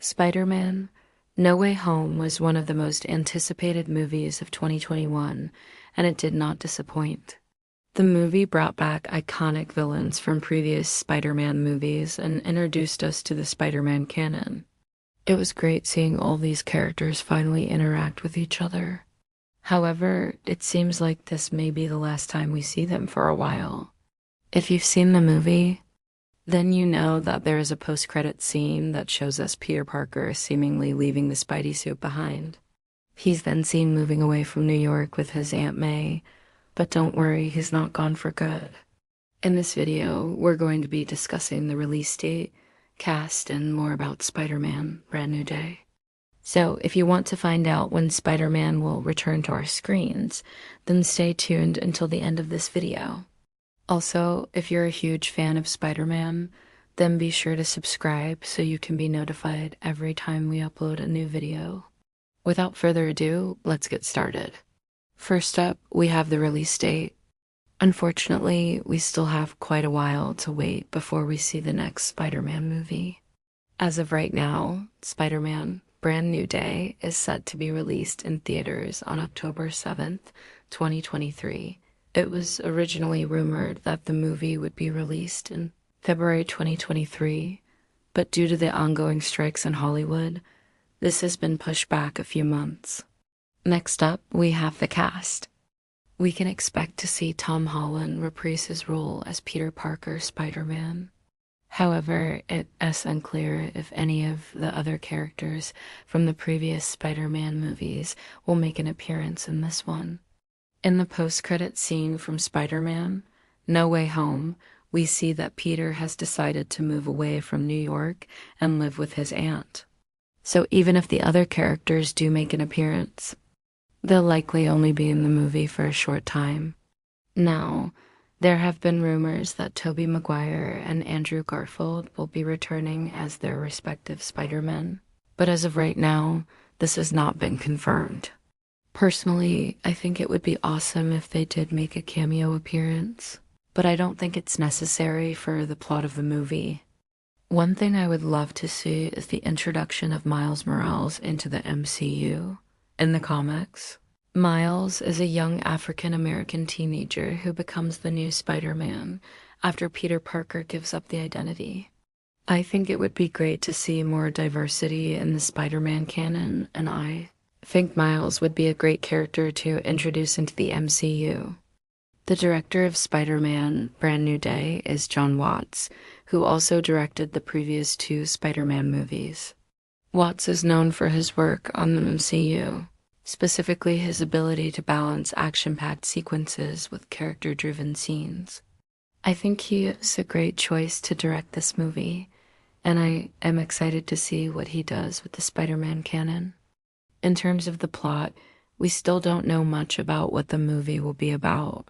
Spider-Man: No Way Home was one of the most anticipated movies of 2021, and it did not disappoint. The movie brought back iconic villains from previous Spider-Man movies and introduced us to the Spider-Man canon. It was great seeing all these characters finally interact with each other. However, it seems like this may be the last time we see them for a while. If you've seen the movie, then you know that there is a post-credit scene that shows us Peter Parker seemingly leaving the Spidey suit behind. He's then seen moving away from New York with his Aunt May, but don't worry, he's not gone for good. In this video, we're going to be discussing the release date, cast, and more about Spider-Man: Brand New Day. So if you want to find out when Spider-Man will return to our screens, then stay tuned until the end of this video. Also, if you're a huge fan of Spider-Man, then be sure to subscribe so you can be notified every time we upload a new video. Without further ado, let's get started. First up, we have the release date. Unfortunately, we still have quite a while to wait before we see the next Spider-Man movie. As of right now, Spider-Man: Brand New Day is set to be released in theaters on October 7th, 2023. It was originally rumored that the movie would be released in February 2023, but due to the ongoing strikes in Hollywood, this has been pushed back a few months. Next up, we have the cast. We can expect to see Tom Holland reprise his role as Peter Parker Spider-Man. However, it is unclear if any of the other characters from the previous Spider-Man movies will make an appearance in this one. In the post-credit scene from Spider-Man: No Way Home, we see that Peter has decided to move away from New York and live with his aunt. So even if the other characters do make an appearance, they'll likely only be in the movie for a short time. Now, there have been rumors that Tobey Maguire and Andrew Garfield will be returning as their respective Spider-Men, but as of right now, this has not been confirmed. Personally, I think it would be awesome if they did make a cameo appearance, but I don't think it's necessary for the plot of the movie. One thing I would love to see is the introduction of Miles Morales into the MCU. In the comics, Miles is a young African-American teenager who becomes the new Spider-Man after Peter Parker gives up the identity. I think it would be great to see more diversity in the Spider-Man canon, and I think Miles would be a great character to introduce into the MCU. The director of Spider-Man: Brand New Day is Jon Watts, who also directed the previous two Spider-Man movies. Watts is known for his work on the MCU, specifically his ability to balance action-packed sequences with character-driven scenes. I think he is a great choice to direct this movie, and I am excited to see what he does with the Spider-Man canon. In terms of the plot, we still don't know much about what the movie will be about.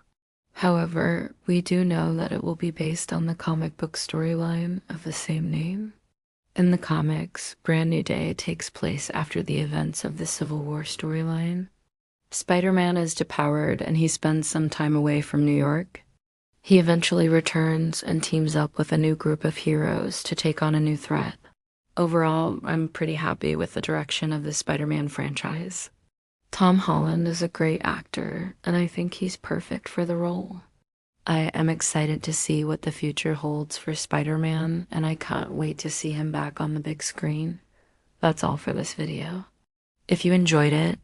However, we do know that it will be based on the comic book storyline of the same name. In the comics, Brand New Day takes place after the events of the Civil War storyline. Spider-Man is depowered and he spends some time away from New York. He eventually returns and teams up with a new group of heroes to take on a new threat. Overall, I'm pretty happy with the direction of the Spider-Man franchise. Tom Holland is a great actor, and I think he's perfect for the role. I am excited to see what the future holds for Spider-Man, and I can't wait to see him back on the big screen. That's all for this video. If you enjoyed it,